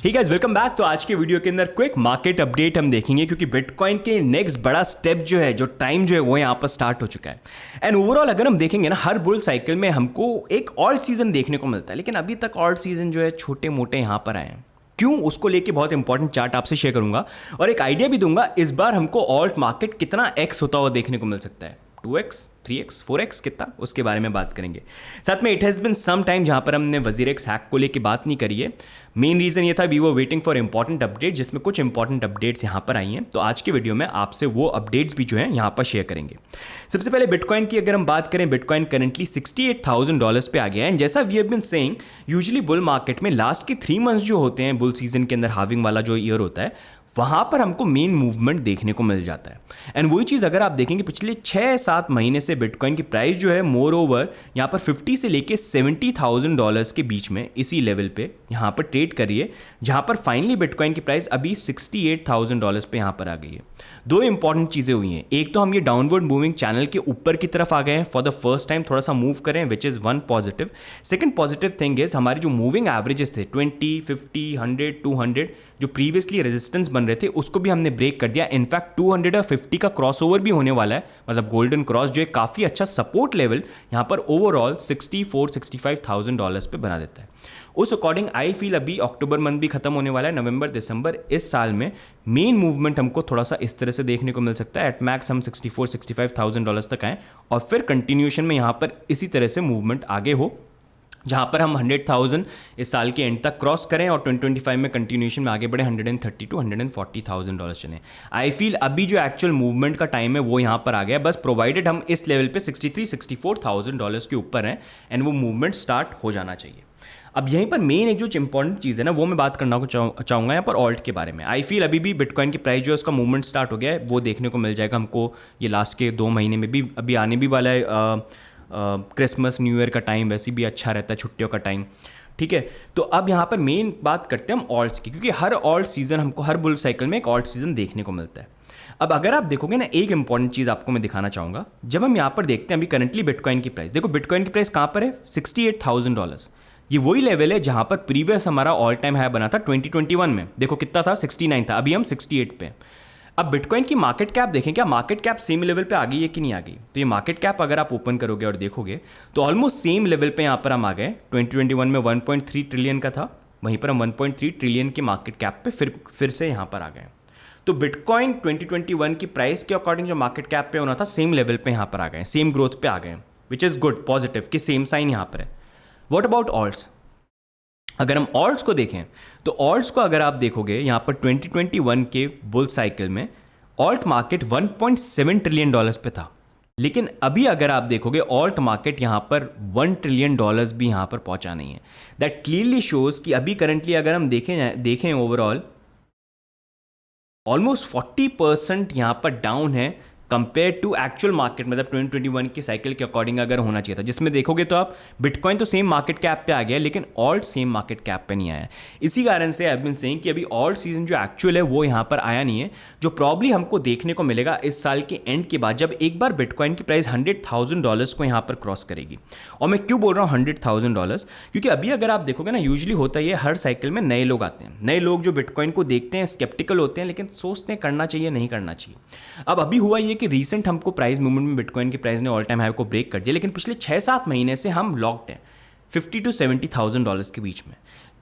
Hey guys, welcome back. तो आज के वीडियो के अंदर क्विक मार्केट अपडेट हम देखेंगे क्योंकि बिटकॉइन के नेक्स्ट बड़ा स्टेप जो है, जो टाइम जो है वो यहाँ पर स्टार्ट हो चुका है। एंड ओवरऑल अगर हम देखेंगे ना, हर बुल साइकिल में हमको एक ऑल्ट सीजन देखने को मिलता है, लेकिन अभी तक ऑल्ट सीजन जो है छोटे मोटे यहाँ पर आए हैं। क्यों, उसको लेके बहुत इंपॉर्टेंट चार्ट आपसे शेयर करूंगा और एक आइडिया भी दूंगा इस बार हमको ऑल्ट मार्केट कितना एक्स होता हुआ देखने को मिल सकता है। 2x, 3x, 4x कितना, उसके बारे में बात करेंगे। साथ में it has been some time जहां पर हमने वजीरेक्स हैक को लेके बात नहीं करी है। मेन रीज़न ये था we were waiting for important update, जिसमें कुछ इंपॉर्टेंट अपडेट्स यहां पर आई हैं। तो आज के वीडियो में आपसे वो अपडेट्स भी जो है यहां पर शेयर करेंगे। सबसे पहले बिटकॉइन की अगर हम बात करें, बिटकॉइन करंटली $68,000 पे आ गया है। एंड जैसा we have been saying, usually bull market में लास्ट के 3 मंथ्स जो होते हैं बुल सीजन के अंदर, हाविंग वाला जो ईयर होता है, वहाँ पर हमको मेन मूवमेंट देखने को मिल जाता है। एंड वही चीज़ अगर आप देखेंगे पिछले 6-7 महीने से बिटकॉइन की प्राइस जो है मोर ओवर यहाँ पर 50 से लेके $70,000 के बीच में इसी लेवल पे यहाँ पर ट्रेड करी है, जहाँ पर फाइनली बिटकॉइन की प्राइस अभी $68,000 पे यहाँ पर आ गई है। दो इंपॉर्टेंट चीज़ें हुई हैं। एक तो हम ये डाउनवर्ड मूविंग चैनल के ऊपर की तरफ आ गए हैं, फॉर द फर्स्ट टाइम थोड़ा सा मूव करें, which is one positive. Second positive thing is हमारे जो मूविंग एवरेजेस थे 20, 50, 100, 200 जो प्रीवियसली रेजिस्टेंस बन रहे थे, उसको भी हमने ब्रेक कर दिया। इनफैक्ट 200 और 50 का क्रॉसओवर भी होने वाला है, मतलब गोल्डन क्रॉस जो एक काफ़ी अच्छा सपोर्ट लेवल यहाँ पर ओवरऑल $64,000-65,000 पे बना देता है। उस अकॉर्डिंग आई फील अभी अक्टूबर मंथ भी खत्म होने वाला है, नवंबर दिसंबर इस साल में मेन मूवमेंट हमको थोड़ा सा इस तरह से देखने को मिल सकता है। एट मैक्स हम $64,000-65,000 तक आएँ और फिर कंटिन्यूएशन में यहाँ पर इसी तरह से मूवमेंट आगे हो, जहाँ पर हम 100,000 इस साल के एंड तक क्रॉस करें और 2025 में कंटिन्यूएशन में आगे बढ़े $130,000-140,000 चलें। आई फील अभी जो एक्चुअल मूवमेंट का टाइम है वो यहाँ पर आ गया, बस प्रोवाइडेड हम इस लेवल पे $63,000-64,000 के ऊपर हैं एंड वो मूवमेंट स्टार्ट हो जाना चाहिए। अब यहीं पर मेन एक जो इंपॉर्टेंट चीज़ है ना, वो मैं बात करना को चाहूँगा यहाँ पर ऑल्ट के बारे में। आई फील अभी भी बिटकॉइन की प्राइस जो है उसका मूवमेंट स्टार्ट हो गया है, वो देखने को मिल जाएगा हमको ये लास्ट के 2 महीने में भी। अभी आने भी वाला है क्रिसमस न्यू ईयर का टाइम, वैसे भी अच्छा रहता है, छुट्टियों का टाइम, ठीक है। तो अब यहाँ पर मेन बात करते हैं हम ऑल्ट्स की, क्योंकि हर ऑल्ट सीजन हमको हर बुल साइकिल में एक ऑल्ट सीजन देखने को मिलता है। अब अगर आप देखोगे ना, एक इंपॉर्टेंट चीज़ आपको मैं दिखाना चाहूँगा। जब हम यहाँ पर देखते हैं अभी करंटली बिटकॉइन की प्राइस, देखो बिटकॉइन की प्राइस कहाँ पर है, $68,000। ये वही लेवल है जहाँ पर प्रीवियस हमारा ऑल टाइम हाई बना था 2021 में। देखो कितना था, 69 था, अभी हम 68 पे। अब बिटकॉइन की मार्केट कैप देखें, क्या मार्केट कैप सेम लेवल पे आ गई है कि नहीं आ गई। तो ये मार्केट कैप अगर आप ओपन करोगे और देखोगे तो ऑलमोस्ट सेम लेवल पे यहाँ पर हम आ गए। 2021 में 1.3 ट्रिलियन का था, वहीं पर हम 1.3 ट्रिलियन के मार्केट कैप पे फिर से यहाँ पर आ गए। तो बिटकॉइन 2021 की प्राइस के अकॉर्डिंग जो मार्केट कैप पे होना था, सेम लेवल पे यहाँ पर आ गए, सेम ग्रोथ पे आ गए, विच इज़ गुड, पॉजिटिव कि सेम साइन यहाँ पर है। What about ult's? अगर हम ऑल्ट्स को देखें तो ऑल्ट्स को अगर आप देखोगे यहाँ पर 2021 के बुल साइकिल में ऑल्ट मार्केट $1.7 ट्रिलियन पे था, लेकिन अभी अगर आप देखोगे ऑल्ट मार्केट यहाँ पर $1 ट्रिलियन भी यहाँ पर पहुँचा नहीं है। दैट क्लियरली शोज कि अभी करंटली अगर हम देखें ओवरऑल ऑलमोस्ट 40% यहाँ पर डाउन है कंपेयर टू एक्चुअल मार्केट, मतलब 2021 की साइकिल के अकॉर्डिंग अगर होना चाहिए था। जिसमें देखोगे तो आप बिटकॉइन तो सेम मार्केट कैप पे आ गया, लेकिन ऑल्ट सेम मार्केट कैप पे नहीं आया। इसी कारण से आई हैव बीन सेइंग कि अभी ऑल्ट सीजन जो एक्चुअल है वो यहाँ पर आया नहीं है, जो प्रॉब्ली हमको देखने को मिलेगा इस साल के एंड के बाद, जब एक बार बिटकॉइन की प्राइस $100,000 को यहाँ पर क्रॉस करेगी। और मैं क्यों बोल रहा हूँ $100,000, क्योंकि अभी अगर आप देखोगे ना, यूजुअली होता है हर साइकिल में नए लोग आते हैं, नए लोग जो बिटकॉइन को देखते हैं स्केप्टिकल होते हैं, लेकिन सोचते हैं करना चाहिए नहीं करना चाहिए। अब अभी हुआ ये कि रीसेंट हमको प्राइस मूवमेंट में बिटकॉइन की प्राइस ने ऑल टाइम हाई को ब्रेक कर दिया, लेकिन पिछले 6-7 महीने से हम लॉक्ड हैं $50,000-70,000 के बीच में,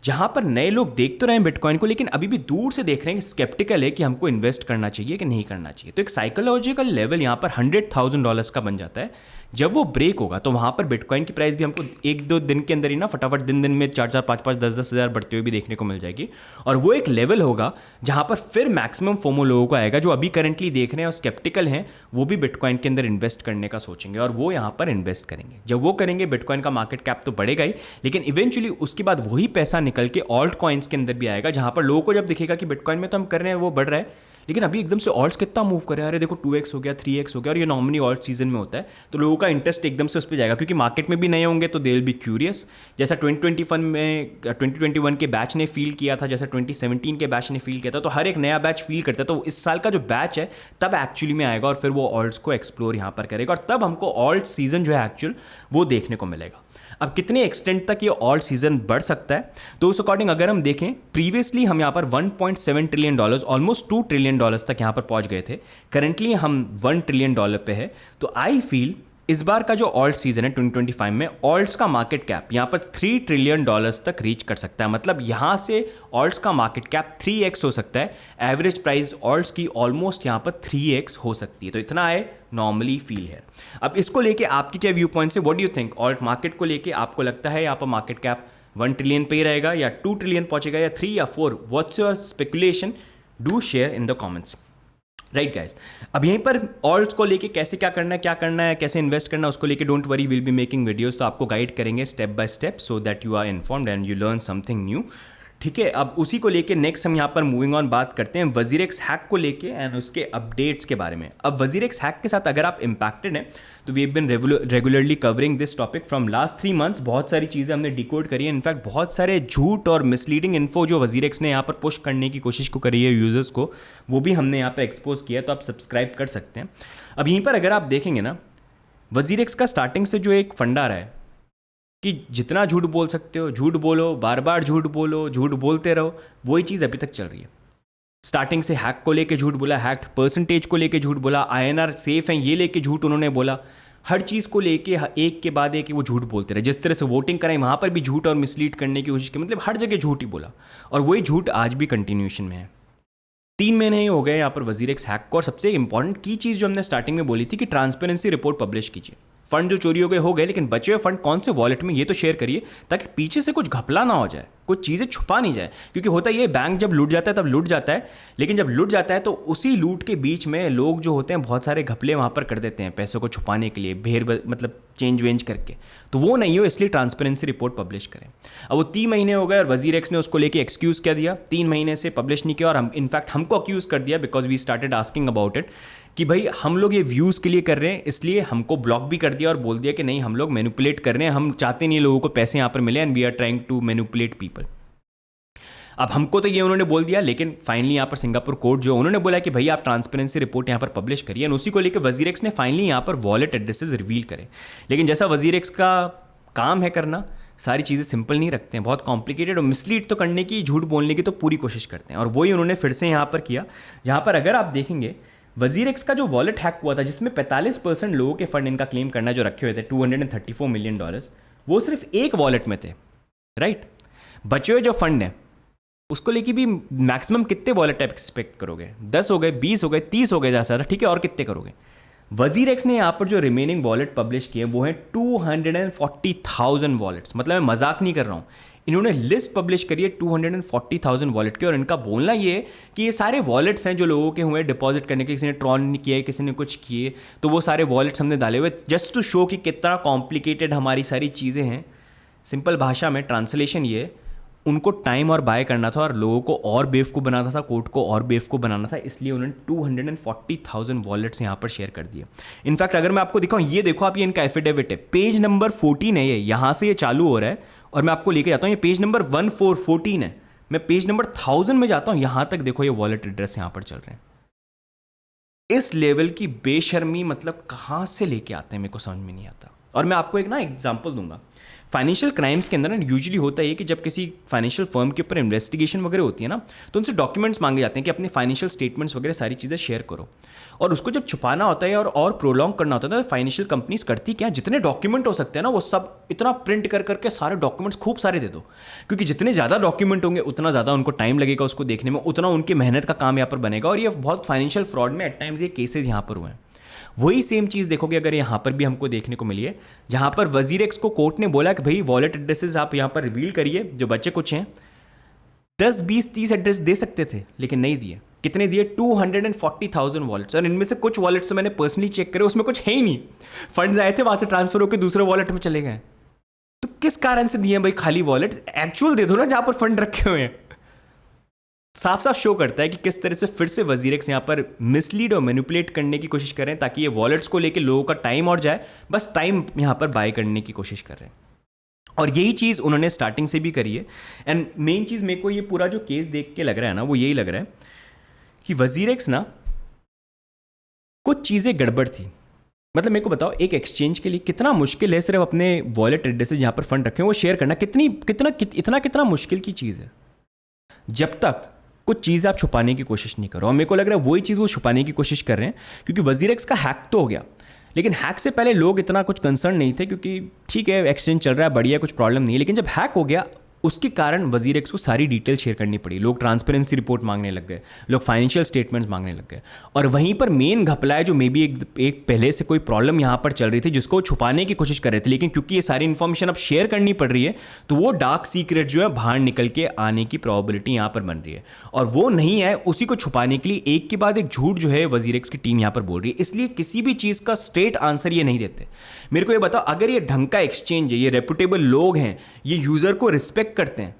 जहां पर नए लोग देख तो रहे हैं बिटकॉइन को, लेकिन अभी भी दूर से देख रहे हैं, स्केप्टिकल है कि हमको इन्वेस्ट करना चाहिए कि नहीं करना चाहिए। तो एक साइकोलॉजिकल लेवल यहां पर $100,000 का बन जाता है। जब वो ब्रेक होगा तो वहां पर बिटकॉइन की प्राइस भी हमको 1-2 दिन के अंदर ही ना फटाफट दिन में 4-4, 5-5, 10-10 हज़ार बढ़ते हुए भी देखने को मिल जाएगी। और वो एक लेवल होगा जहां पर फिर मैक्सिमम फोमो लोगों को आएगा, जो अभी करंटली देख रहे हैं और स्केप्टिकल हैं, वो भी बिटकॉइन के अंदर इन्वेस्ट करने का सोचेंगे और वो यहाँ पर इन्वेस्ट करेंगे। जब वो करेंगे बिटकॉइन का मार्केट कैप तो बढ़ेगा ही, लेकिन इवेंचुअली उसके बाद वही पैसा निकल के ऑल्ट कॉइन्स के अंदर भी आएगा, जहां पर लोगों को जब दिखेगा कि बिटकॉइन में तो हम कर रहे हैं वो बढ़ रहा है, लेकिन अभी एकदम से ऑल्ट्स कितना मूव करे, अरे देखो 2x हो गया, 3x हो गया, और ये नॉर्मली ऑल्ट सीजन में होता है, तो लोगों का इंटरेस्ट एकदम से उस पर जाएगा, क्योंकि मार्केट में भी नए होंगे तो दे विल बी क्यूरियस। जैसा 2021 के बैच ने फील किया था, जैसा 2017 के बैच ने फील किया था, तो हर एक नया बैच फील करता है। तो इस साल का जो बैच है तब एक्चुअली में आएगा और फिर वो ऑल्ट्स को एक्सप्लोर यहाँ पर करेगा, और तब हमको ऑल्ट सीजन जो है एक्चुअल वो देखने को मिलेगा। अब कितने एक्सटेंट तक ये ऑल्ट सीजन बढ़ सकता है, तो उस अकॉर्डिंग अगर हम देखें, प्रीवियसली हम यहाँ पर 1.7 trillion dollars, almost 2 trillion dollars तक यहाँ पर पहुँच गए थे। करंटली हम 1 ट्रिलियन डॉलर पे है। तो आई फील इस बार का जो ऑल्ट सीजन है 2025 में, ऑल्ट्स का मार्केट कैप यहाँ पर 3 ट्रिलियन डॉलर्स तक रीच कर सकता है। मतलब यहाँ से ऑल्ट्स का मार्केट कैप 3x हो सकता है। एवरेज प्राइस ऑल्ट्स की ऑलमोस्ट यहाँ पर 3x हो सकती है। तो इतना है नॉर्मली फील है। अब इसको लेके आपकी क्या व्यू पॉइंट है, what do you think? Alt market को लेके आपको लगता है यहाँ पर मार्केट कैप 1 ट्रिलियन पे ही रहेगा, या 2 ट्रिलियन पहुंचेगा, या 3 या 4? What's your speculation? Do share in the comments. Right guys, अब यहीं पर ऑल्ट्स को लेके कैसे क्या करना है, कैसे इन्वेस्ट करना है, उसको लेके don't worry, will be making videos. तो आपको गाइड करेंगे step by step, so that you are informed and you learn something new. ठीक है, अब उसी को लेके नेक्स्ट हम यहाँ पर मूविंग ऑन बात करते हैं वजीरेक्स हैक को लेके एंड उसके अपडेट्स के बारे में। अब वजीरेक्स हैक के साथ अगर आप इंपैक्टेड हैं, तो we have been regularly covering this topic from last 3 months. बहुत सारी चीज़ें हमने डिकोड करी है। इनफैक्ट बहुत सारे झूठ और मिसलीडिंग इन्फो जो वजीरेक्स ने यहाँ पर पुश करने की कोशिश को करी है यूजर्स को, वो भी हमने यहाँ पर एक्सपोज किया। तो आप सब्सक्राइब कर सकते हैं। अब यहीं पर अगर आप देखेंगे ना, वजीरेक्स का स्टार्टिंग से जो एक फंडा रहा है कि जितना झूठ बोल सकते हो झूठ बोलो, बार बार झूठ बोलो, झूठ बोलते रहो, वही चीज़ अभी तक चल रही है। स्टार्टिंग से हैक को लेके झूठ बोला, हैक परसेंटेज को लेके झूठ बोला, INR सेफ है ये लेके झूठ उन्होंने बोला। हर चीज़ को लेके एक के बाद एक वो झूठ बोलते रहे। जिस तरह से वोटिंग कराई वहाँ पर भी झूठ और मिसलीड करने की कोशिश की, मतलब हर जगह झूठ ही बोला, और वही झूठ आज भी कंटिन्यूएशन में है। 3 महीने ही हो गए यहाँ पर वजीरेक्स हैक को। और सबसे इंपॉर्टेंट की चीज़ जो हमने स्टार्टिंग में बोली थी कि ट्रांसपेरेंसी रिपोर्ट पब्लिश कीजिए। फंड जो चोरी हो गए, लेकिन बचे हुए फंड कौन से वॉलेट में, ये तो शेयर करिए, ताकि पीछे से कुछ घपला ना हो जाए, कुछ चीज़ें छुपा नहीं जाए। क्योंकि होता ये, बैंक जब लूट जाता है तब लूट जाता है, लेकिन जब लूट जाता है तो उसी लूट के बीच में लोग जो होते हैं बहुत सारे घपले वहाँ पर कर देते हैं पैसों को छुपाने के लिए, मतलब चेंज वेंज करके। तो वो नहीं हो, इसलिए ट्रांसपेरेंसी रिपोर्ट पब्लिश करें। अब वो 3 महीने हो गए और वजीरेक्स ने उसको लेके एक्सक्यूज़ क्या दिया, 3 महीने से पब्लिश नहीं किया। और हम इनफैक्ट हमको अक्यूज़ कर दिया, because we started asking about it, कि भाई हम लोग ये व्यूज़ के लिए कर रहे हैं, इसलिए हमको ब्लॉक भी कर दिया और बोल दिया कि नहीं, हम लोग मैनिपुलेट कर रहे हैं, हम चाहते नहीं लोगों को पैसे यहाँ पर मिले, and we are trying to manipulate people. अब हमको तो ये उन्होंने बोल दिया, लेकिन फाइनली यहाँ पर सिंगापुर कोर्ट जो उन्होंने बोला कि भाई आप ट्रांसपेरेंसी रिपोर्ट यहाँ पर पब्लिश करिए, और उसी को लेकर वजीरेक्स ने फाइनली यहाँ पर वॉलेट एड्रेसेस रिवील करे। लेकिन जैसा वजीरेक्स का काम है करना, सारी चीज़ें सिंपल नहीं रखते हैं, बहुत कॉम्प्लिकेटेड और मिसलीड तो करने की, झूठ बोलने की तो पूरी कोशिश करते हैं। और वही उन्होंने फिर से यहाँ पर किया, जहाँ पर अगर आप देखेंगे वजीरेक्स का जो वॉलेट हैक हुआ था, जिसमें 45% लोगों के फंड इनका क्लेम करना जो रखे हुए थे, $234 मिलियन, वो सिर्फ एक वॉलेट में थे। राइट, बचे हुए जो फंड है उसको लेके भी मैक्सिमम कितने वॉलेट एक्सपेक्ट करोगे? 10 हो गए, 20 हो गए, 30 हो गए ज़्यादा, ठीक है, और कितने करोगे? वजीरेक्स ने यहाँ पर जो रिमेनिंग वॉलेट पब्लिश किए वो हैं 240,000 वॉलेट्स। मतलब मैं मजाक नहीं कर रहा हूँ, इन्होंने लिस्ट पब्लिश करी है 240,000 वॉलेट की। और इनका बोलना ये है कि ये सारे वॉलेट्स हैं जो लोगों के हुए डिपॉजिट करने के, किसी ने ट्रॉन किया है, किसी ने कुछ किए, तो वो सारे वॉलेट्स हमने डाले हुए, जस्ट टू शो कि कितना कॉम्प्लिकेटेड हमारी सारी चीज़ें हैं। सिंपल भाषा में ट्रांसलेशन ये, उनको टाइम और बाय करना था और लोगों को और बेवकूफ़ बनाना था, कोर्ट को और बेवकूफ़ बनाना था, इसलिए उन्होंने 240,000 वॉलेट्स यहाँ पर शेयर कर दिए। इनफैक्ट अगर मैं आपको दिखाऊँ, ये देखो आप, ये इनका एफिडेविट है, पेज नंबर 14 है, ये यहाँ से ये चालू हो रहा है और मैं आपको लेके जाता हूँ, ये पेज नंबर 1414 है। मैं पेज नंबर 1000 में जाता हूँ, यहाँ तक देखो ये वॉलेट एड्रेस यहाँ पर चल रहे हैं। इस लेवल की बेशर्मी मतलब कहाँ से लेके आते हैं, मेरे को समझ में नहीं आता। और मैं आपको एक ना एग्जाम्पल दूंगा। फाइनेंशियल क्राइम्स के अंदर ना यूजुअली होता है कि जब किसी फाइनेंशियल फर्म के ऊपर इन्वेस्टिगेशन वगैरह होती है ना, तो उनसे डॉक्यूमेंट्स मांगे जाते हैं कि अपने फाइनेंशियल स्टेटमेंट्स वगैरह सारी चीज़ें शेयर करो। और उसको जब छुपाना होता है और प्रोलॉन्ग करना होता है, तो फाइनेंशियल कंपनीज करती क्या, जितने डॉक्यूमेंट हो सकते हैं ना वो सब इतना प्रिंट कर करके सारे डॉक्यूमेंट्स खूब सारे दे दो, क्योंकि जितने ज़्यादा डॉक्यूमेंट होंगे उतना ज़्यादा उनको टाइम लगेगा उसको देखने में, उतना उनकी मेहनत का काम यहाँ पर बनेगा। और ये बहुत फाइनेंशियल फ्रॉड में एट टाइम्स ये केसेज यहाँ पर हुए हैं। वही सेम चीज़ देखोगे अगर यहाँ पर भी हमको देखने को मिली है, जहाँ पर वजीरेक्स को कोर्ट ने बोला कि भाई वॉलेट एड्रेसेस आप यहाँ पर रिवील करिए, जो बच्चे कुछ हैं 10, 20, 30 एड्रेस दे सकते थे, लेकिन नहीं दिए। कितने दिए? 240,000 वॉलेट्स। और इनमें से कुछ वॉलेट्स तो मैंने पर्सनली चेक करे, उसमें कुछ है ही नहीं, फंड्स आए थे वहाँ से ट्रांसफर होकर दूसरे वॉलेट में चले गए। तो किस कारण से दिए भाई खाली वॉलेट? एक्चुअल दे दो ना जहाँ पर फंड रखे हुए हैं। साफ साफ शो करता है कि किस तरह से फिर से वजीरेक्स यहाँ पर मिसलीड और मैनिपुलेट करने की कोशिश कर रहे हैं, ताकि ये वॉलेट्स को लेके लोगों का टाइम और जाए, बस टाइम यहाँ पर बाय करने की कोशिश कर रहे हैं। और यही चीज़ उन्होंने स्टार्टिंग से भी करी है। एंड मेन चीज़ मेरे को ये पूरा जो केस देख के लग रहा है ना, वो यही लग रहा है कि वजीरेक्स ना कुछ चीज़ें गड़बड़ थी। मतलब मेरे को बताओ, एक एक्सचेंज के लिए कितना मुश्किल है सिर्फ अपने वॉलेट एड्रेसेस जहाँ पर फंड रखे हैं वो शेयर करना, कितना मुश्किल की चीज़ है, जब तक कुछ चीज़ आप छुपाने की कोशिश नहीं करो। और मेरे को लग रहा है वही चीज़ वो छुपाने की कोशिश कर रहे हैं, क्योंकि वजीरेक्स का हैक तो हो गया, लेकिन हैक से पहले लोग इतना कुछ कंसर्न नहीं थे, क्योंकि ठीक है एक्सचेंज चल रहा है, बढ़िया, कुछ प्रॉब्लम नहीं है। लेकिन जब हैक हो गया उसके कारण वजीरेक्स को सारी डिटेल शेयर करनी पड़ी, लोग ट्रांसपेरेंसी रिपोर्ट मांगने लग गए, लोग फाइनेंशियल स्टेटमेंट्स मांगने लग गए। और वहीं पर मेन घपला है, जो मे बी एक पहले से कोई प्रॉब्लम यहाँ पर चल रही थी जिसको छुपाने की कोशिश कर रहे थे, लेकिन क्योंकि ये सारी इन्फॉर्मेशन अब शेयर करनी पड़ रही है तो वो डार्क सीक्रेट जो है बाहर निकल के आने की प्रोबेबिलिटी यहाँ पर बन रही है, और वो नहीं है, उसी को छुपाने के लिए एक के बाद एक झूठ जो है वजीरेक्स की टीम यहाँ पर बोल रही है। इसलिए किसी भी चीज़ का स्ट्रेट आंसर ये नहीं देते। मेरे को ये बताओ, अगर ये ढंग का एक्सचेंज है, ये रेपुटेबल लोग हैं, ये यूज़र को रिस्पेक्ट करते हैं,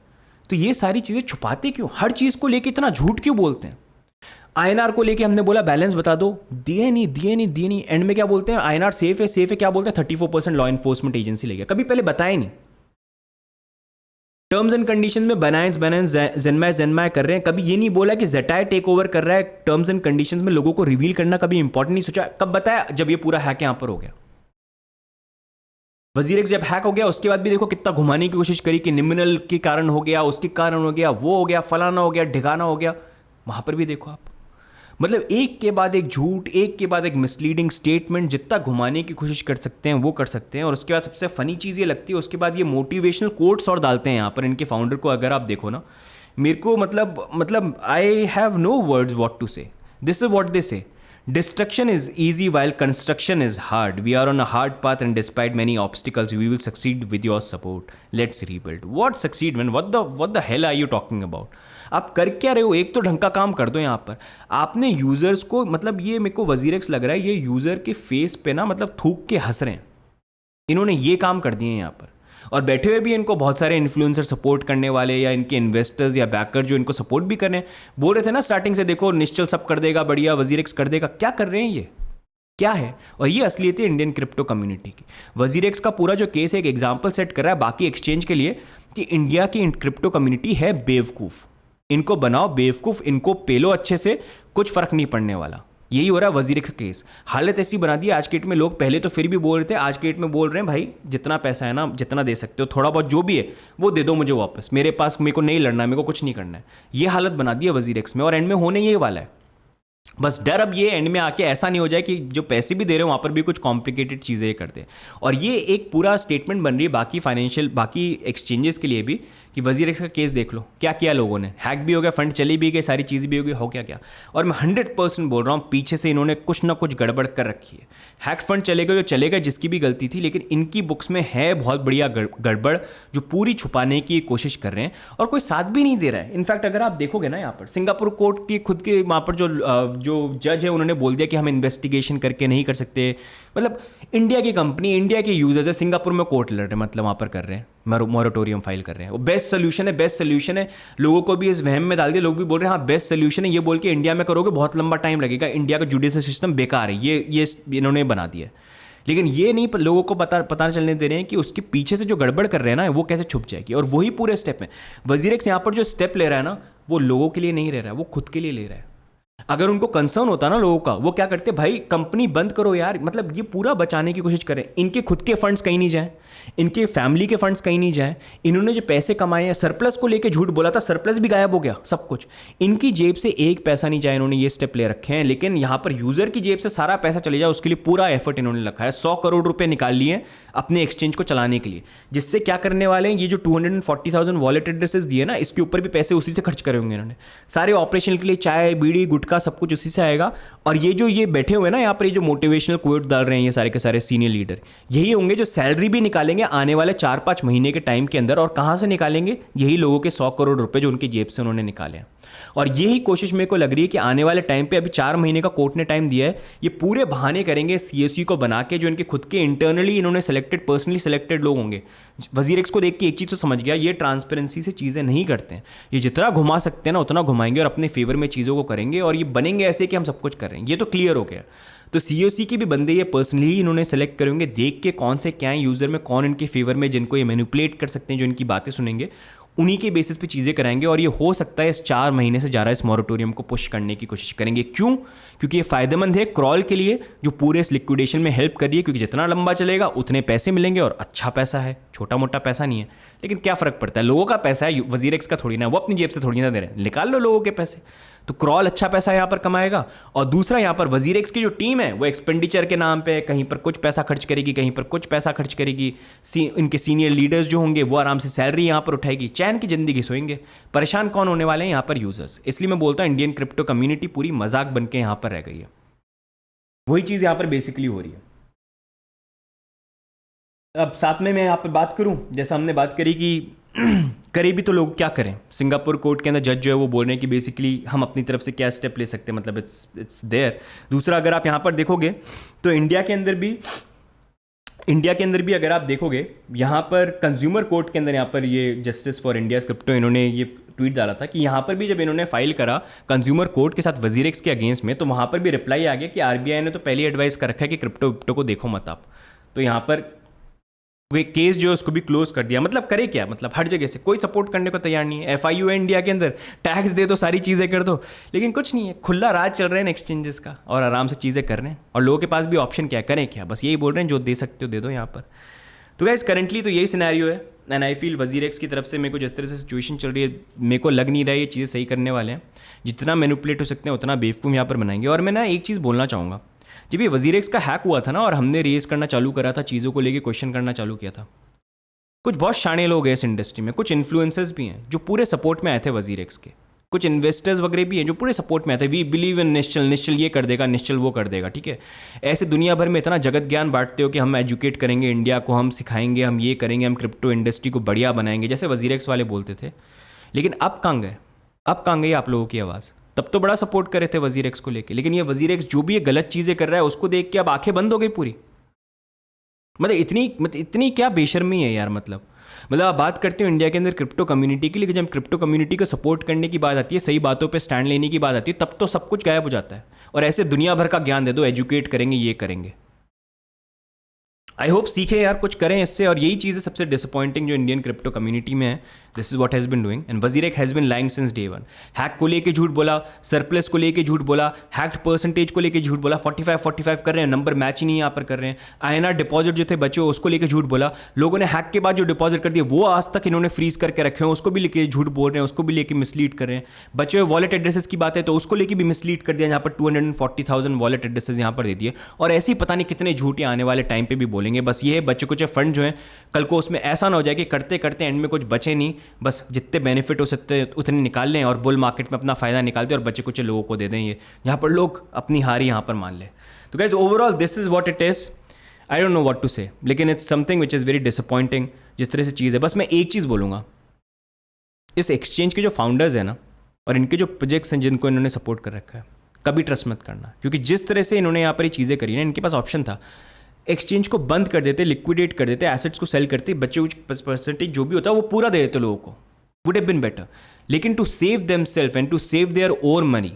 तो ये सारी चीज़ें छुपाते क्यों? हर चीज़ को लेके इतना झूठ क्यों बोलते हैं? आईएनआर को लेके हमने बोला बैलेंस बता दो, दिए नहीं, एंड में क्या बोलते हैं? आईएनआर सेफ है, क्या बोलते हैं? 34% लॉ एनफोर्समेंट एजेंसी ले गया, कभी पहले बताया नहीं। टर्म्स एंड कंडीशन में बनायंस जेनमाय कर रहे हैं, कभी ये नहीं बोला कि जेटाई टेक ओवर कर रहा है। टर्म्स एंड कंडीशन में लोगों को रिवील करना कभी इंपॉर्टेंट नहीं सोचा, कब बताया? जब ये पूरा हैक यहां पर हो गया। वजीरेक्स जब हैक हो गया उसके बाद भी देखो कितना घुमाने की कोशिश करी कि निमिनल के कारण हो गया, उसके कारण हो गया, वो हो गया, फलाना हो गया, ढिकाना हो गया। वहां पर भी देखो आप, मतलब एक के बाद एक झूठ, एक के बाद एक मिसलीडिंग स्टेटमेंट, जितना घुमाने की कोशिश कर सकते हैं वो कर सकते हैं। और उसके बाद सबसे फनी चीज़ ये लगती है, उसके बाद ये मोटिवेशनल कोट्स और डालते हैं यहाँ पर इनके फाउंडर को। अगर आप देखो ना, मेरे को मतलब I have no words what to say. This is what they say: Destruction is easy while construction is hard. We are on a hard path and despite many obstacles, we will succeed with your support. Let's rebuild. What succeed, man? What the hell are you talking about? आप कर क्या रहे हो? एक तो ढंग का काम कर दो यहाँ पर। आपने यूज़र्स को, मतलब ये मेरे को वजीरेक्स लग रहा है ये यूज़र के फेस पे ना मतलब थूक के हंस रहे हैं। इन्होंने ये काम कर दिए हैं यहाँ पर, और बैठे हुए भी इनको बहुत सारे इन्फ्लुएंसर सपोर्ट करने वाले या इनके इन्वेस्टर्स या बैकर जो इनको सपोर्ट भी कर रहे हैं, बोल रहे थे ना स्टार्टिंग से, देखो निश्चल सब कर देगा, बढ़िया, वजीरेक्स कर देगा। क्या कर रहे हैं ये? क्या है? और ये असलियत है इंडियन क्रिप्टो कम्युनिटी की। वजीरेक्स का पूरा जो केस है एक एग्जाम्पल सेट कर रहा है बाकी एक्सचेंज के लिए कि इंडिया की क्रिप्टो कम्युनिटी है बेवकूफ़, इनको बनाओ बेवकूफ़, इनको पेलो अच्छे से, कुछ फ़र्क नहीं पड़ने वाला। यही हो रहा है वजीरेक्स का केस। हालत ऐसी बना दी आज के डेट में, लोग पहले तो फिर भी बोल रहे थे, आज के डेट में बोल रहे हैं भाई जितना पैसा है ना, जितना दे सकते हो, थोड़ा बहुत जो भी है वो दे दो मुझे वापस, मेरे पास, मेरे को नहीं लड़ना, मेरे को कुछ नहीं करना है। ये हालत बना दी है वजीरेक्स में, और एंड में होने ये वाला है। बस डर अब ये एंड में आके ऐसा नहीं हो जाए कि जो पैसे भी दे रहे हो वहाँ पर भी कुछ कॉम्प्लिकेटेड चीज़ें ये करते हैं। और ये एक पूरा स्टेटमेंट बन रही है बाकी एक्सचेंजेस के लिए भी कि वजीरेक्स का केस देख लो, क्या किया लोगों ने, हैक भी हो गया, फंड चली भी गई, सारी चीज़ भी हो गई, हो क्या क्या। और मैं 100% बोल रहा हूँ पीछे से इन्होंने कुछ ना कुछ गड़बड़ कर रखी है। हैक फंड चले गए जो चले गए, जिसकी भी गलती थी, लेकिन इनकी बुक्स में है बहुत बढ़िया गड़बड़ जो पूरी छुपाने की कोशिश कर रहे हैं, और कोई साथ भी नहीं दे रहा है। इनफैक्ट अगर आप देखोगे ना, यहाँ पर सिंगापुर कोर्ट की खुद के वहाँ पर जो जज है उन्होंने बोल दिया कि हम इन्वेस्टिगेशन करके नहीं कर सकते। मतलब इंडिया की कंपनी, इंडिया के यूजर्स है, सिंगापुर में कोर्ट लड़ रहे हैं, मतलब वहाँ पर कर रहे हैं, मॉरेटोरियम फाइल कर रहे हैं। वो बेस्ट सोल्यूशन है, लोगों को भी इस वहम में डाल दिया, लोग भी बोल रहे हैं हाँ बेस्ट सोल्यूशन है, ये बोल के इंडिया में करोगे बहुत लंबा टाइम लगेगा, इंडिया का जुडिशियल सिस्टम बेकार है, ये इन्होंने बना दिया है। लेकिन ये नहीं लोगों को पता चलने दे रहे हैं कि उसके पीछे से जो गड़बड़ कर रहे हैं ना वो कैसे छुप जाएगी। और वही पूरे स्टेप में वजीरेक्स यहाँ पर जो स्टेप ले रहा है ना, वो लोगों के लिए नहीं ले रहा है, वो खुद के लिए ले रहा है। अगर उनको कंसर्न होता ना लोगों का, वो क्या करते, भाई कंपनी बंद करो यार, मतलब ये पूरा बचाने की कोशिश करें, इनके खुद के फंड्स कहीं नहीं जाएं, इनके फैमिली के फंड्स कहीं नहीं जाएं, इन्होंने जो पैसे कमाए हैं, सरप्लस को लेके झूठ बोला था, सरप्लस भी गायब हो गया, सब कुछ इनकी जेब से एक पैसा नहीं जाए, इन्होंने ये स्टेप ले रखे हैं। लेकिन यहाँ पर यूजर की जेब से सारा पैसा चले जाए उसके लिए पूरा एफर्ट इन्होंने रखा है। 100 करोड़ रुपए निकाल लिए अपने एक्सचेंज को चलाने के लिए, जिससे क्या करने वाले हैं, ये जो 240,000 वॉलेट एड्रेसेस दिए ना, इसके ऊपर भी पैसे उसी से खर्च करे होंगे इन्होंने, सारे ऑपरेशन के लिए, चाय बीड़ी गुटखा सब कुछ उसी से आएगा। और ये जो ये बैठे हुए ना यहाँ पर, ये जो मोटिवेशनल कोट डाल रहे हैं ये सारे के सारे सीनियर लीडर, यही होंगे जो सैलरी भी निकालेंगे आने वाले 4-5 महीने के टाइम के अंदर। और कहाँ से निकालेंगे? यही लोगों के 100 करोड़ रुपए जो उनकी जेब से उन्होंने निकाले हैं। और यही कोशिश मेरे को लग रही है कि आने वाले टाइम पे, अभी 4 महीने का कोर्ट ने टाइम दिया है, ये पूरे बहाने करेंगे सीएसयू को बना के, जो इनके खुद के इंटरनली इन्होंने पर्सनली सेलेक्टेड लोग होंगे। वजीरेक्स को देख के एक चीज़ तो समझ गया, ये ट्रांसपेरेंसी से चीज़ें नहीं करते हैं, ये जितना घुमा सकते हैं ना उतना घुमाएंगे और अपने फेवर में चीज़ों को करेंगे, और ये बनेंगे ऐसे कि हम सब कुछ कर रहे हैं। ये तो क्लियर हो गया। तो सीओसी के भी बंदे ये पर्सनली ही इन्होंने सेलेक्ट करेंगे, देख के कौन से क्या हैं यूज़र में, कौन इनके फेवर में, जिनको ये मैनिपुलेट कर सकते हैं, जो इनकी बातें सुनेंगे, उन्हीं के बेसिस पे चीज़ें कराएंगे और ये हो सकता है इस 4 महीने से ज़्यादा इस मॉरेटोरियम को पुश करने की कोशिश करेंगे। क्यों? क्योंकि ये फ़ायदेमंद है क्रॉल के लिए जो पूरे इस लिक्विडेशन में हेल्प कर रही है, क्योंकि जितना लंबा चलेगा उतने पैसे मिलेंगे और अच्छा पैसा है, छोटा मोटा पैसा नहीं है। लेकिन क्या फ़र्क पड़ता है, लोगों का पैसा है, वजीरेक्स का थोड़ी ना, वो अपनी जेब से थोड़ी ना दे रहे हैं, निकाल लो लोगों के पैसे। तो क्रॉल अच्छा पैसा यहाँ पर कमाएगा और दूसरा यहाँ पर वजीरेक्स की जो टीम है वो एक्सपेंडिचर के नाम पे कहीं पर कुछ पैसा खर्च करेगी, कहीं पर कुछ पैसा खर्च करेगी। इनके सीनियर लीडर्स जो होंगे वो आराम से सैलरी यहाँ पर उठाएगी, चैन की जिंदगी सोएंगे। परेशान कौन होने वाले हैं यहाँ पर? यूजर्स। इसलिए मैं बोलता हूँ इंडियन क्रिप्टो कम्युनिटी पूरी मजाक बन के यहाँ पर रह गई है। वही चीज़ यहाँ पर बेसिकली हो रही है। अब साथ में मैं यहाँ पर बात करूँ, जैसा हमने बात करी कि करे भी तो लोग क्या करें। सिंगापुर कोर्ट के अंदर जज जो है वो बोल रहे हैं कि बेसिकली हम अपनी तरफ से क्या स्टेप ले सकते हैं, मतलब इट्स देयर। दूसरा अगर आप यहाँ पर देखोगे तो इंडिया के अंदर भी अगर आप देखोगे यहाँ पर कंज्यूमर कोर्ट के अंदर यहाँ पर ये जस्टिस फॉर इंडिया क्रिप्टो इन्होंने ये ट्वीट डाला था कि यहाँ पर भी जब इन्होंने फाइल करा कंज्यूमर कोर्ट के साथ वजीरेक्स के अगेंस्ट में, तो वहाँ पर भी रिप्लाई आ गया कि आरबीआई ने तो पहले एडवाइस कर रखा है कि क्रिप्टो को देखो मत आप। तो यहाँ पर वे केस जो है उसको भी क्लोज कर दिया। मतलब करे क्या, मतलब हर जगह से कोई सपोर्ट करने को तैयार नहीं है। FIU है इंडिया के अंदर, टैक्स दे दो, सारी चीज़ें कर दो, लेकिन कुछ नहीं है। खुला राज चल रहे हैं एक्सचेंजेस का और आराम से चीज़ें कर रहे हैं और लोगों के पास भी ऑप्शन क्या करें, क्या बस यही बोल रहे हैं जो दे सकते हो दे दो यहाँ पर। तो गाइस करंटली तो यही सिनेरियो है एंड आई फील वजीरेक्स की तरफ से मेरे को जिस तरह से सिचुएशन चल रही है, मेरे को लग नहीं रहा है ये चीज़ें सही करने वाले हैं। जितना मैनिपुलेट हो सकते हैं उतना बेवकूफ़ यहाँ पर बनाएंगे। और मैं ना एक चीज़ बोलना चाहूँगा, जब ये वजीरेक्स का हैक हुआ था ना और हमने रेज करना चालू करा था, चीज़ों को लेके क्वेश्चन करना चालू किया था, कुछ बहुत शाने लोग हैं इस इंडस्ट्री में, कुछ इन्फ्लुएंसर्स भी हैं जो पूरे सपोर्ट में आए थे वजीरेक्स के, कुछ इन्वेस्टर्स वगैरह भी हैं जो पूरे सपोर्ट में आए थे। वी बिलीव इन निश्चल, निश्चल ये कर देगा, निश्चल वो कर देगा, ठीक है। ऐसे दुनिया भर में इतना जगत ज्ञान बांटते हो कि हम एजुकेट करेंगे इंडिया को, हम सिखाएंगे, हम ये करेंगे, हम क्रिप्टो इंडस्ट्री को बढ़िया बनाएंगे, जैसे वजीरेक्स वाले बोलते थे। लेकिन अब कहाँ गए, अब कहाँ गई आप लोगों की आवाज़? तब तो बड़ा सपोर्ट कर रहे थे वजीरेक्स को लेकर, लेकिन ये वजीरेक्स जो भी ये गलत चीज़ें कर रहा है उसको देख के अब आंखें बंद हो गई पूरी। मतलब इतनी क्या बेशर्मी है यार। मतलब आप बात करते हो इंडिया के अंदर क्रिप्टो कम्युनिटी की, लेकिन जब क्रिप्टो कम्युनिटी को सपोर्ट करने की बात आती है, सही बातों पे स्टैंड लेने की बात आती है, तब तो सब कुछ गायब हो जाता है। और ऐसे दुनिया भर का ज्ञान दे दो, एजुकेट करेंगे, ये करेंगे। आई होप सीखें यार, कुछ करें इससे। और यही चीज़ है सबसे डिसअपॉइंटिंग जो इंडियन क्रिप्टो कम्युनिटी में है। This is what has been doing and WazirX has been lying since day one. Hack को लेके झूठ बोला, सरप्लस को लेके झूठ बोला, हैक्ड परसेंटेज को लेके झूठ बोला, 45 कर रहे हैं, नंबर मैच ही नहीं यहाँ पर कर रहे हैं। INR डिपॉजिट जो थे बचे उसको लेके झूठ बोला। लोगों ने हैक के बाद जो डिपॉजिट कर दिए वो आज तक इन्होंने फ्रीज करके रखे हैं, उसको भी लेके झूठ बोल रहे हैं, उसको भी लेके मिसलीड कर रहे हैं। बचे हुए वॉलेट एड्रेसेस की बात है तो उसको लेके भी मिसलीड कर दिया, यहाँ पर 240,000 वॉलेट एड्रेसेस यहाँ पर दे दिए। और ऐसे ही पता नहीं कितने झूठे आने वाले टाइम पे भी बोलेंगे। बस ये है बच्चे कुछ फंड जो है कल को उसमें ऐसा ना हो जाए कि करते करते एंड में कुछ बचे नहीं, बस जितने बेनिफिट हो सकते उतने निकाल लें और बुल मार्केट में अपना फायदा निकाल दें और बच्चे कुछ लोगों को दे दें, ये जहाँ पर लोग अपनी हारी यहाँ पर मान लें। तो guys overall this is what it is. I don't know what to say, लेकिन it's something which is very disappointing जिस तरह से चीज़ है। बस मैं एक चीज़ बोलूँगा, इस एक्सचेंज के जो फाउंडर्स हैं ना और इनके जो प्रोजेक्ट्स हैं जिनको इन्होंने सपोर्ट कर रखा है, कभी ट्रस्ट मत करना। क्योंकि जिस तरह से इन्होंने यहाँ पर ये चीज़ें करी ना, इनके पास ऑप्शन था, एक्सचेंज को बंद कर देते, लिक्विडेट कर देते, एसेट्स को सेल करते, बच्चे कुछ परसेंटेज जो भी होता है वो पूरा दे देते लोगों को, वुड हैव बिन बेटर। लेकिन to save them self and to save their own money,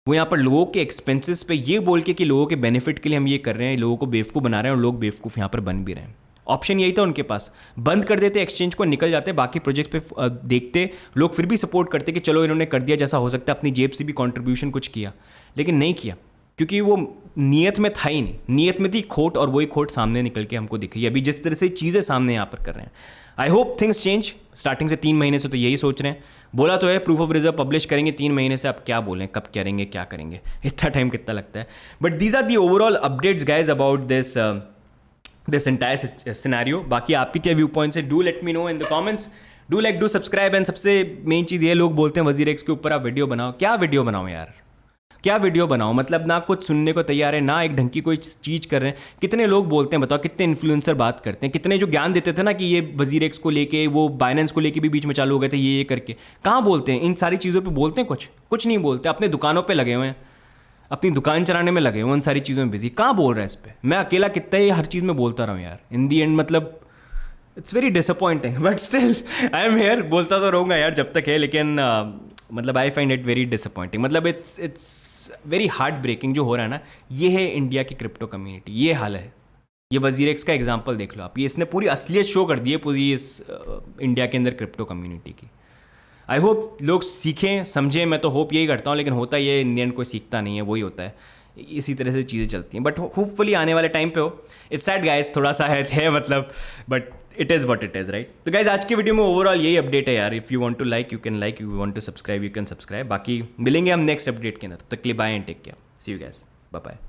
वो यहाँ पर लोगों के एक्सपेंसेस पे ये बोल के कि लोगों के बेनिफिट के लिए हम ये कर रहे हैं, लोगों को बेवकूफ़ बना रहे हैं और लोग बेवकूफ़ यहाँ पर बन भी रहे हैं। ऑप्शन यही था उनके पास, बंद कर देते एक्सचेंज को, निकल जाते, बाकी प्रोजेक्ट पे देखते, लोग फिर भी सपोर्ट करते कि चलो इन्होंने कर दिया जैसा हो सकता है, अपनी जेब से भी कंट्रीब्यूशन कुछ किया, लेकिन नहीं किया क्योंकि वो नियत में था ही नहीं। नियत में थी खोट और वही खोट सामने निकल के हमको दिख रही है अभी जिस तरह से चीज़ें सामने यहाँ पर कर रहे हैं। I hope things change. Starting से 3 महीने से तो यही सोच रहे हैं, बोला तो है प्रूफ ऑफ रिजर्व पब्लिश करेंगे 3 महीने से, अब क्या बोलें, कब करेंगे, क्या करेंगे, इतना टाइम कितना लगता है। But these are the overall updates guys about this entire scenario. बाकी आपके क्या व्यू पॉइंट्स है, do let me know in the comments, do like, do subscribe. And सबसे मेन चीज़ ये, लोग बोलते हैं वजीरेक्स के ऊपर आप वीडियो बनाओ, क्या वीडियो बनाओ यार, क्या वीडियो बनाओ? मतलब ना कुछ सुनने को तैयार है, ना एक ढंग की कोई चीज़ कर रहे हैं। कितने लोग बोलते हैं बताओ, कितने इन्फ्लुएंसर बात करते हैं, कितने जो ज्ञान देते थे ना कि ये वजीरेक्स को लेके, वो बाइनेंस को लेके भी बीच में चालू हो गए थे ये करके, कहाँ बोलते हैं इन सारी चीज़ों पे? बोलते हैं कुछ नहीं बोलते, अपने दुकानों पे लगे हुए हैं, अपनी दुकान चलाने में लगे हुए, उन सारी चीज़ों में बिजी। कहाँ बोल रहा है इस पर? मैं अकेला कितना ही हर चीज़ में बोलता रहा हूँ यार, इन दी एंड मतलब it's very disappointing, but still I am here, बोलता तो रहूँगा यार जब तक है, लेकिन मतलब I find it very disappointing. मतलब इट्स वेरी हार्ट ब्रेकिंग जो हो रहा है ना, ये है इंडिया की क्रिप्टो कम्युनिटी, ये हाल है। ये वजीरेक्स का एग्जांपल देख लो आप, ये इसने पूरी असलियत शो कर दी है पूरी इस इंडिया के अंदर क्रिप्टो कम्युनिटी की। आई होप लोग सीखें समझें, मैं तो होप यही करता हूँ, लेकिन होता ये इन द एंड कोई सीखता नहीं है, वही होता है, इसी तरह से चीज़ें चलती हैं, बट होपफुली आने वाले टाइम पे हो। इट्स सैड गाइस, थोड़ा सा है मतलब, but it is what it is, right. तो गाइस आज के वीडियो में ओवरऑल यही अपडेट है यार। If you want to like you can like, you want to subscribe you can subscribe. बाकी मिलेंगे हम नेक्स्ट अपडेट के अंदर, तब तक के लिए bye and take care, see you guys, bye bye.